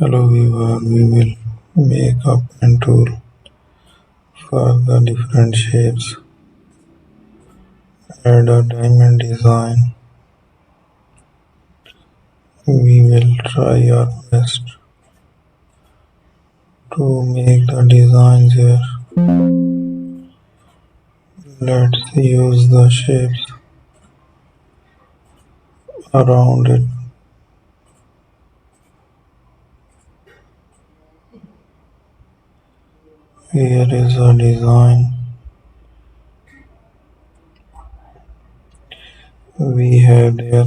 Hello viewer, we will make a pen tool for the different shapes. Add a diamond design. We will try our best to make the designs here. Let's use the shapes around it. Here is a design. We have there